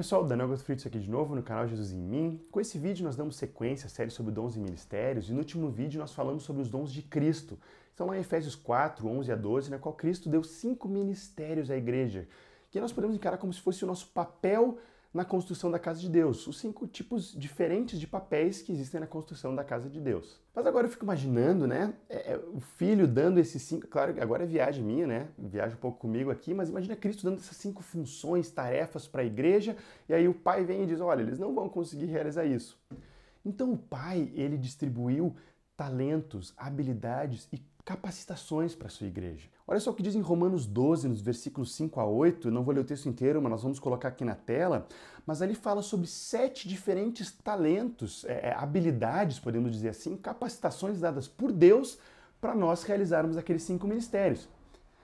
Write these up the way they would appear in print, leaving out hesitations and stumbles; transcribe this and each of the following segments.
pessoal, Daniel Gottfried aqui de novo no canal Jesus em Mim. Com esse vídeo nós damos sequência à série sobre dons e ministérios e no último vídeo nós falamos sobre os dons de Cristo. Então lá em Efésios 4, 11 a 12, na qual Cristo deu 5 ministérios à igreja, que nós podemos encarar como se fosse o nosso papel na construção da casa de Deus, os 5 tipos diferentes de papéis que existem na construção da casa de Deus. Mas agora eu fico imaginando, né, o filho dando esses 5, claro, agora é viagem minha, né, viaja um pouco comigo aqui, mas imagina Cristo dando essas 5 funções, tarefas para a igreja, e aí o pai vem e diz, olha, eles não vão conseguir realizar isso. Então o pai, ele distribuiu talentos, habilidades e capacitações para a sua igreja. Olha só o que diz em Romanos 12, nos versículos 5 a 8, não vou ler o texto inteiro, mas nós vamos colocar aqui na tela, mas ali fala sobre 7 diferentes talentos, habilidades, podemos dizer assim, capacitações dadas por Deus para nós realizarmos aqueles 5 ministérios.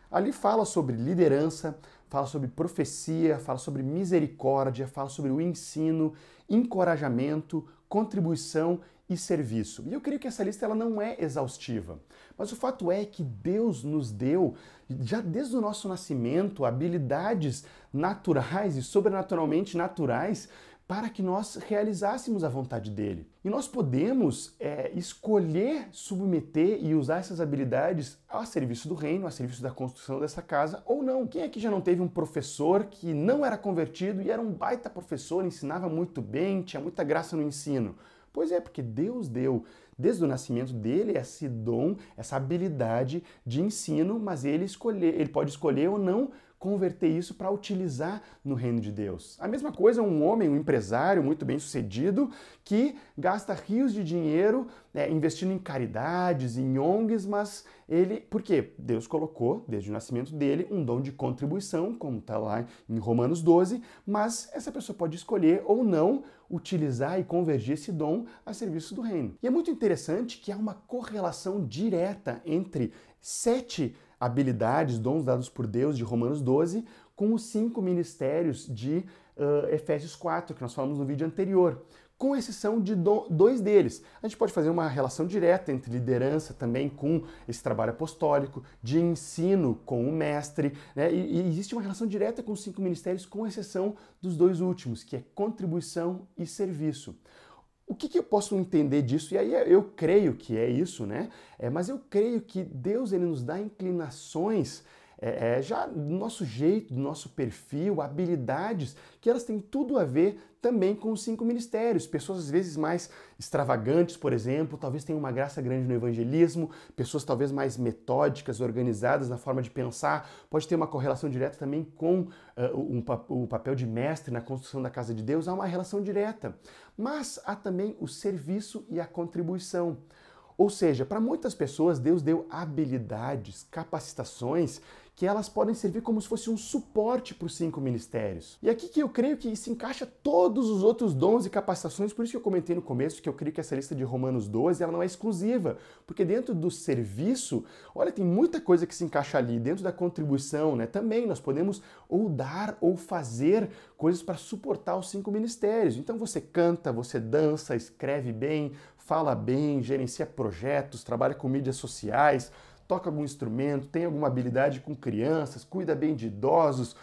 Ali fala sobre liderança, fala sobre profecia, fala sobre misericórdia, fala sobre o ensino, encorajamento, contribuição e serviço. E eu creio que essa lista ela não é exaustiva, mas o fato é que Deus nos deu, já desde o nosso nascimento, habilidades naturais e sobrenaturalmente naturais para que nós realizássemos a vontade dele. E nós podemos escolher submeter e usar essas habilidades a serviço do reino, a serviço da construção dessa casa, ou não. Quem aqui já não teve um professor que não era convertido e era um baita professor, ensinava muito bem, tinha muita graça no ensino? Pois é, porque Deus deu, desde o nascimento dele, esse dom, essa habilidade de ensino, mas ele pode escolher ou não converter isso para utilizar no reino de Deus. A mesma coisa um homem, um empresário muito bem sucedido, que gasta rios de dinheiro investindo em caridades, em ONGs, mas por quê? Deus colocou, desde o nascimento dele, um dom de contribuição, como está lá em Romanos 12, mas essa pessoa pode escolher ou não utilizar e convergir esse dom a serviço do reino. E é muito interessante que há uma correlação direta entre 7 habilidades, dons dados por Deus de Romanos 12, com os 5 ministérios de Efésios 4, que nós falamos no vídeo anterior, com exceção de 2 deles. A gente pode fazer uma relação direta entre liderança também com esse trabalho apostólico, de ensino com o mestre, né? E existe uma relação direta com os 5 ministérios, com exceção dos 2 últimos, que é contribuição e serviço. O que eu posso entender disso? E aí eu creio que é isso, né? Mas eu creio que Deus ele nos dá inclinações já do nosso jeito, do nosso perfil, habilidades, que elas têm tudo a ver também com os 5 ministérios. Pessoas às vezes mais extravagantes, por exemplo, talvez tenham uma graça grande no evangelismo, pessoas talvez mais metódicas, organizadas na forma de pensar, pode ter uma correlação direta também com o papel de mestre na construção da casa de Deus, há uma relação direta. Mas há também o serviço e a contribuição. Ou seja, para muitas pessoas Deus deu habilidades, capacitações que elas podem servir como se fosse um suporte para os 5 ministérios. E aqui que eu creio que se encaixa todos os outros dons e capacitações, por isso que eu comentei no começo que eu creio que essa lista de Romanos 12 ela não é exclusiva, porque dentro do serviço, olha, tem muita coisa que se encaixa ali, dentro da contribuição, né? Também nós podemos ou dar ou fazer coisas para suportar os 5 ministérios. Então você canta, você dança, escreve bem, fala bem, gerencia projetos, trabalha com mídias sociais, toca algum instrumento, tem alguma habilidade com crianças, cuida bem de idosos,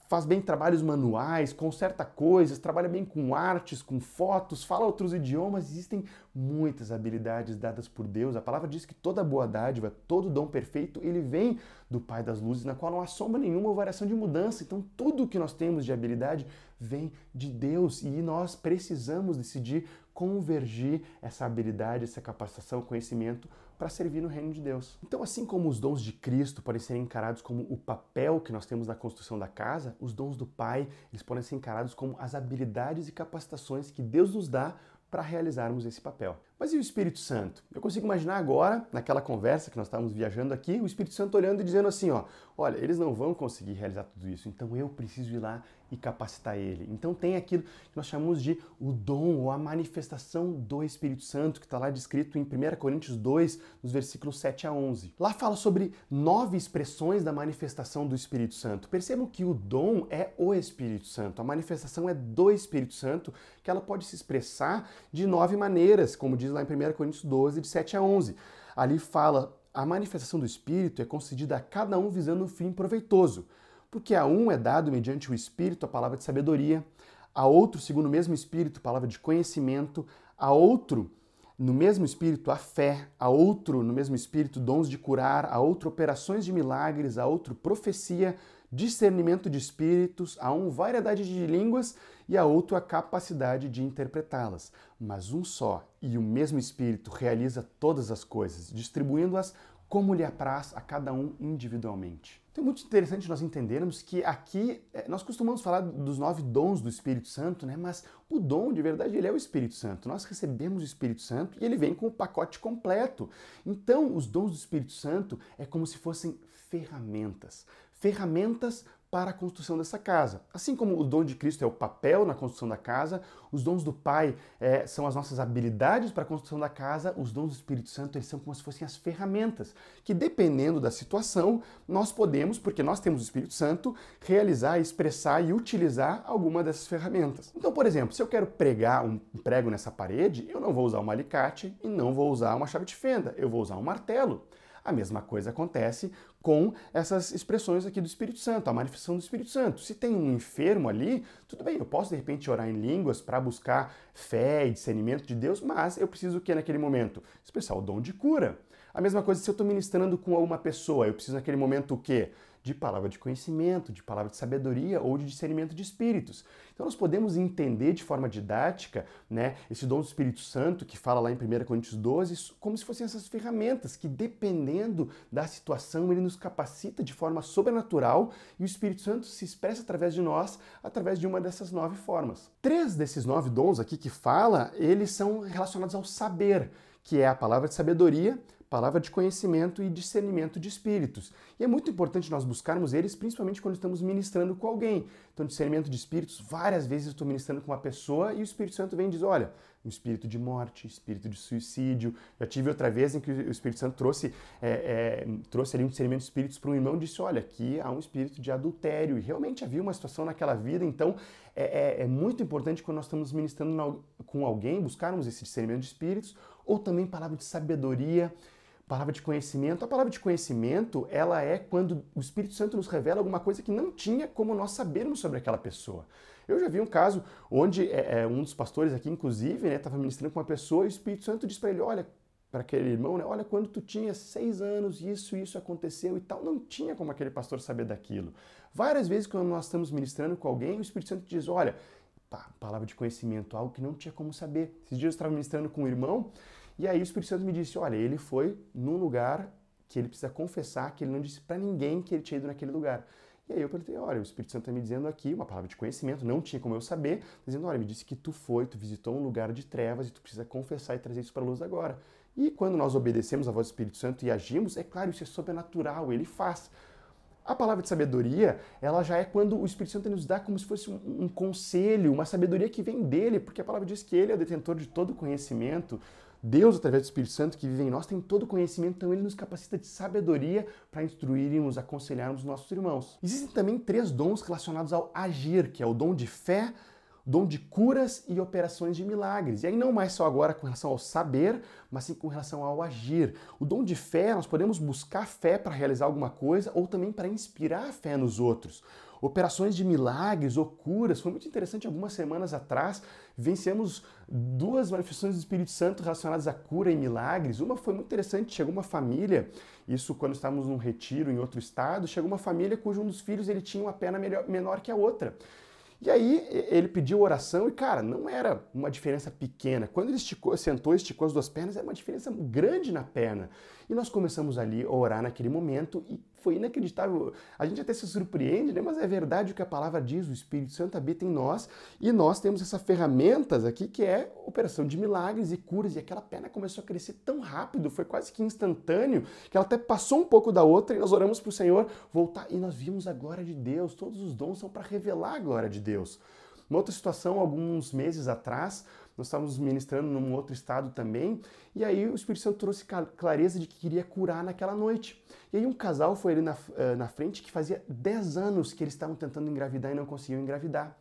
faz bem trabalhos manuais, conserta coisas, trabalha bem com artes, com fotos, fala outros idiomas. Existem muitas habilidades dadas por Deus. A palavra diz que toda boa dádiva, todo dom perfeito, ele vem do Pai das luzes, na qual não há sombra nenhuma ou variação de mudança. Então tudo que nós temos de habilidade vem de Deus e nós precisamos decidir convergir essa habilidade, essa capacitação, conhecimento para servir no reino de Deus. Então, assim como os dons de Cristo podem ser encarados como o papel que nós temos na construção da casa, os dons do Pai, eles podem ser encarados como as habilidades e capacitações que Deus nos dá para realizarmos esse papel. Mas e o Espírito Santo? Eu consigo imaginar agora, naquela conversa que nós estávamos viajando aqui, o Espírito Santo olhando e dizendo assim, ó, olha, eles não vão conseguir realizar tudo isso, então eu preciso ir lá e capacitar ele. Então tem aquilo que nós chamamos de o dom ou a manifestação do Espírito Santo, que está lá descrito em 1 Coríntios 2, nos versículos 7 a 11. Lá fala sobre 9 expressões da manifestação do Espírito Santo. Percebam que o dom é o Espírito Santo, a manifestação é do Espírito Santo, que ela pode se expressar de 9 maneiras, como diz lá em 1 Coríntios 12, de 7 a 11. Ali fala, a manifestação do Espírito é concedida a cada um visando um fim proveitoso, porque a um é dado mediante o Espírito a palavra de sabedoria, a outro, segundo o mesmo Espírito, palavra de conhecimento, a outro, no mesmo Espírito, a fé, a outro, no mesmo Espírito, dons de curar, a outro, operações de milagres, a outro, profecia, discernimento de espíritos, a um, variedade de línguas e a outro, a capacidade de interpretá-las. Mas um só e o mesmo Espírito realiza todas as coisas, distribuindo-as como lhe apraz a cada um individualmente. Então é muito interessante nós entendermos que aqui nós costumamos falar dos 9 dons do Espírito Santo, né? Mas o dom de verdade ele é o Espírito Santo. Nós recebemos o Espírito Santo e ele vem com o pacote completo. Então os dons do Espírito Santo é como se fossem ferramentas. Ferramentas para a construção dessa casa. Assim como o dom de Cristo é o papel na construção da casa, os dons do Pai são as nossas habilidades para a construção da casa, os dons do Espírito Santo eles são como se fossem as ferramentas, que dependendo da situação, nós podemos, porque nós temos o Espírito Santo, realizar, expressar e utilizar alguma dessas ferramentas. Então, por exemplo, se eu quero pregar um prego nessa parede, eu não vou usar um alicate e não vou usar uma chave de fenda, eu vou usar um martelo. A mesma coisa acontece com essas expressões aqui do Espírito Santo, a manifestação do Espírito Santo. Se tem um enfermo ali, tudo bem, eu posso de repente orar em línguas para buscar fé e discernimento de Deus, mas eu preciso o que naquele momento? Expressar o dom de cura. A mesma coisa se eu estou ministrando com uma pessoa, eu preciso naquele momento o quê? De palavra de conhecimento, de palavra de sabedoria ou de discernimento de espíritos. Então nós podemos entender de forma didática, né, esse dom do Espírito Santo que fala lá em 1 Coríntios 12, como se fossem essas ferramentas que dependendo da situação ele nos capacita de forma sobrenatural e o Espírito Santo se expressa através de nós, através de uma dessas 9 formas. 3 desses 9 dons aqui que fala, eles são relacionados ao saber, que é a palavra de sabedoria, palavra de conhecimento e discernimento de espíritos. E é muito importante nós buscarmos eles, principalmente quando estamos ministrando com alguém. Então, discernimento de espíritos, várias vezes eu estou ministrando com uma pessoa e o Espírito Santo vem e diz, olha, um espírito de morte, espírito de suicídio. Já tive outra vez em que o Espírito Santo trouxe ali um discernimento de espíritos para um irmão e disse, olha, aqui há um espírito de adultério. E realmente havia uma situação naquela vida, então é muito importante quando nós estamos ministrando com alguém, buscarmos esse discernimento de espíritos, ou também palavra de sabedoria, palavra de conhecimento. A palavra de conhecimento, ela é quando o Espírito Santo nos revela alguma coisa que não tinha como nós sabermos sobre aquela pessoa. Eu já vi um caso onde um dos pastores aqui, inclusive, estava ministrando com uma pessoa e o Espírito Santo disse para ele, olha, para aquele irmão, olha, quando tu tinha 6 anos, isso aconteceu e tal. Não tinha como aquele pastor saber daquilo. Várias vezes, quando nós estamos ministrando com alguém, o Espírito Santo diz, olha, palavra de conhecimento, algo que não tinha como saber. Esses dias eu estava ministrando com um irmão e aí o Espírito Santo me disse, olha, ele foi num lugar que ele precisa confessar, que ele não disse para ninguém que ele tinha ido naquele lugar. E aí eu perguntei, olha, o Espírito Santo está me dizendo aqui, uma palavra de conhecimento, não tinha como eu saber, dizendo, olha, me disse que tu visitou um lugar de trevas e tu precisa confessar e trazer isso para a luz agora. E quando nós obedecemos a voz do Espírito Santo e agimos, é claro, isso é sobrenatural, ele faz. A palavra de sabedoria, ela já é quando o Espírito Santo nos dá como se fosse um conselho, uma sabedoria que vem dele, porque a palavra diz que ele é o detentor de todo conhecimento. Deus, através do Espírito Santo que vive em nós, tem todo o conhecimento, então ele nos capacita de sabedoria para instruirmos, aconselharmos os nossos irmãos. Existem também 3 dons relacionados ao agir, que é o dom de fé, dom de curas e operações de milagres. E aí não mais só agora com relação ao saber, mas sim com relação ao agir. O dom de fé, nós podemos buscar fé para realizar alguma coisa ou também para inspirar a fé nos outros. Operações de milagres ou curas. Foi muito interessante, algumas semanas atrás, vencemos 2 manifestações do Espírito Santo relacionadas a cura e milagres. Uma foi muito interessante, chegou uma família, isso quando estávamos num retiro em outro estado, chegou uma família cujo um dos filhos ele tinha uma perna menor que a outra. E aí ele pediu oração e, cara, não era uma diferença pequena. Quando ele sentou e esticou as 2 pernas, era uma diferença grande na perna. E nós começamos ali a orar naquele momento e foi inacreditável. A gente até se surpreende, né? Mas é verdade o que a palavra diz, o Espírito Santo habita em nós e nós temos essas ferramentas aqui que é operação de milagres e curas. E aquela perna começou a crescer tão rápido, foi quase que instantâneo, que ela até passou um pouco da outra e nós oramos para o Senhor voltar e nós vimos a glória de Deus. Todos os dons são para revelar a glória de Deus. Uma outra situação, alguns meses atrás, nós estávamos ministrando num outro estado também, e aí o Espírito Santo trouxe clareza de que queria curar naquela noite. E aí um casal foi ali na frente que fazia 10 anos que eles estavam tentando engravidar e não conseguiam engravidar.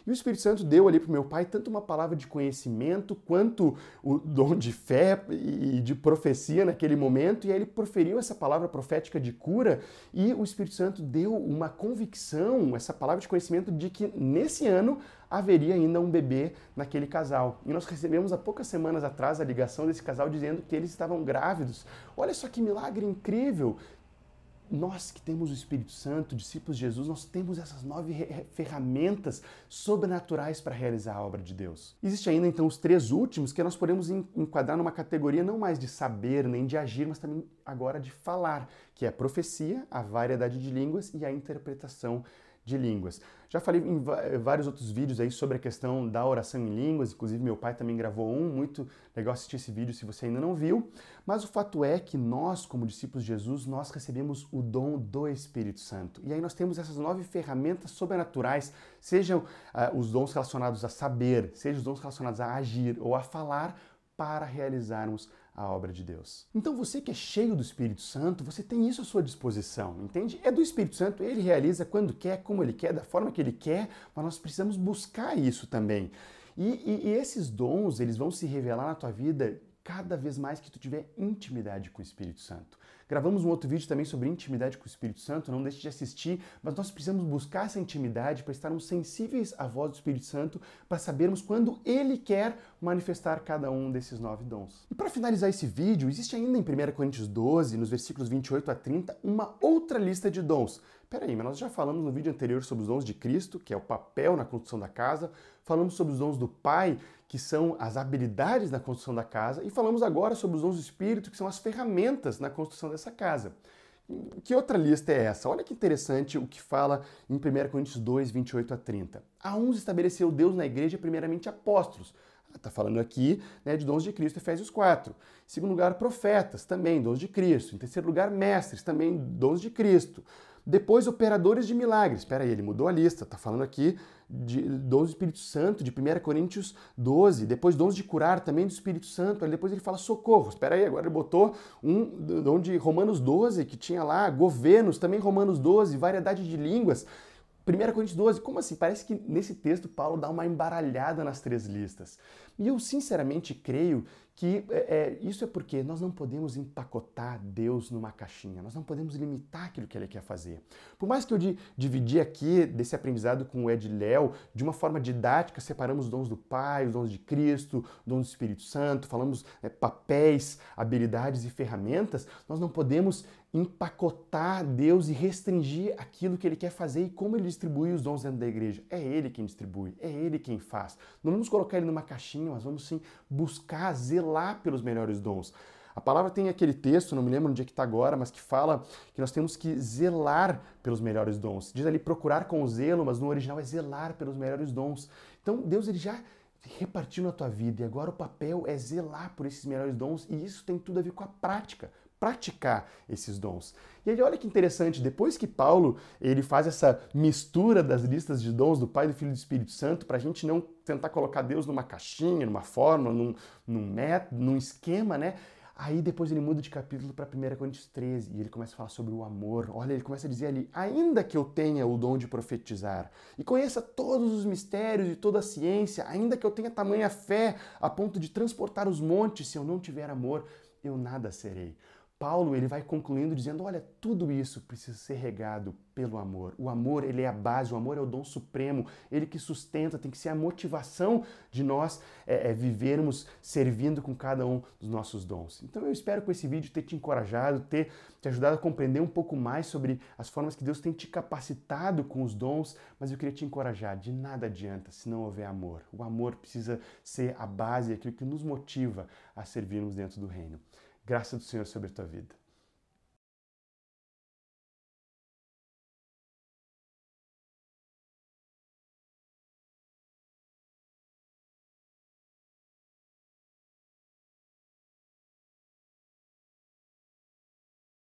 E o Espírito Santo deu ali para o meu pai tanto uma palavra de conhecimento quanto o dom de fé e de profecia naquele momento, e aí ele proferiu essa palavra profética de cura, e o Espírito Santo deu uma convicção, essa palavra de conhecimento de que nesse ano haveria ainda um bebê naquele casal. E nós recebemos há poucas semanas atrás a ligação desse casal dizendo que eles estavam grávidos. Olha só que milagre incrível! Nós que temos o Espírito Santo, discípulos de Jesus, nós temos essas 9 ferramentas sobrenaturais para realizar a obra de Deus. Existem ainda então os 3 últimos que nós podemos enquadrar numa categoria não mais de saber nem de agir, mas também agora de falar, que é a profecia, a variedade de línguas e a interpretação de línguas. Já falei em vários outros vídeos aí sobre a questão da oração em línguas, inclusive meu pai também gravou um, muito legal assistir esse vídeo se você ainda não viu, mas o fato é que nós, como discípulos de Jesus, nós recebemos o dom do Espírito Santo. E aí nós temos essas 9 ferramentas sobrenaturais, sejam os dons relacionados a saber, sejam os dons relacionados a agir ou a falar, para realizarmos a obra de Deus. Então você que é cheio do Espírito Santo, você tem isso à sua disposição, entende? É do Espírito Santo, ele realiza quando quer, como ele quer, da forma que ele quer, mas nós precisamos buscar isso também. E esses dons, eles vão se revelar na tua vida cada vez mais que tu tiver intimidade com o Espírito Santo. Gravamos um outro vídeo também sobre intimidade com o Espírito Santo, não deixe de assistir, mas nós precisamos buscar essa intimidade para estarmos sensíveis à voz do Espírito Santo, para sabermos quando Ele quer manifestar cada um desses 9 dons. E para finalizar esse vídeo, existe ainda em 1 Coríntios 12, nos versículos 28 a 30, uma outra lista de dons. Peraí, mas nós já falamos no vídeo anterior sobre os dons de Cristo, que é o papel na construção da casa, falamos sobre os dons do Pai, que são as habilidades na construção da casa, e falamos agora sobre os dons do Espírito, que são as ferramentas na construção dessa casa. Que outra lista é essa? Olha que interessante o que fala em 1 Coríntios 2, 28 a 30. A uns estabeleceu Deus na igreja primeiramente apóstolos. Está falando aqui, né, de dons de Cristo, Efésios 4. Em segundo lugar, profetas, também dons de Cristo. Em terceiro lugar, mestres, também dons de Cristo. Depois, operadores de milagres. Espera aí, ele mudou a lista. Está falando aqui de dons do Espírito Santo, de 1 Coríntios 12. Depois, dons de curar, também do Espírito Santo. Aí depois ele fala socorro. Espera aí, agora ele botou um dom de Romanos 12, que tinha lá governos, também Romanos 12, variedade de línguas. 1 Coríntios 12, como assim? Parece que nesse texto Paulo dá uma embaralhada nas 3 listas. E eu sinceramente creio que isso é porque nós não podemos empacotar Deus numa caixinha, nós não podemos limitar aquilo que Ele quer fazer. Por mais que eu dividi aqui desse aprendizado com o Ed Léo, de uma forma didática, separamos os dons do Pai, os dons de Cristo, os dons do Espírito Santo, falamos papéis, habilidades e ferramentas, nós não podemos empacotar Deus e restringir aquilo que Ele quer fazer e como Ele distribui os dons dentro da igreja. É Ele quem distribui, é Ele quem faz. Não vamos colocar Ele numa caixinha, mas vamos sim buscar, zelar pelos melhores dons. A palavra tem aquele texto, não me lembro onde é que está agora, mas que fala que nós temos que zelar pelos melhores dons. Diz ali procurar com zelo, mas no original é zelar pelos melhores dons. Então Deus ele já repartiu na tua vida e agora o papel é zelar por esses melhores dons e isso tem tudo a ver com a prática. Praticar esses dons. E aí olha que interessante, depois que Paulo ele faz essa mistura das listas de dons do Pai, do Filho e do Espírito Santo, para a gente não tentar colocar Deus numa caixinha, numa forma, num método, num esquema, né? Aí depois ele muda de capítulo para 1 Coríntios 13 e ele começa a falar sobre o amor. Olha, ele começa a dizer ali, ainda que eu tenha o dom de profetizar e conheça todos os mistérios e toda a ciência, ainda que eu tenha tamanha fé a ponto de transportar os montes, se eu não tiver amor, eu nada serei. Paulo ele vai concluindo dizendo, olha, tudo isso precisa ser regado pelo amor. O amor ele é a base, o amor é o dom supremo, ele que sustenta, tem que ser a motivação de nós vivermos servindo com cada um dos nossos dons. Então eu espero com esse vídeo ter te encorajado, ter te ajudado a compreender um pouco mais sobre as formas que Deus tem te capacitado com os dons, mas eu queria te encorajar, de nada adianta se não houver amor. O amor precisa ser a base, aquilo que nos motiva a servirmos dentro do reino. Graça do Senhor sobre a tua vida.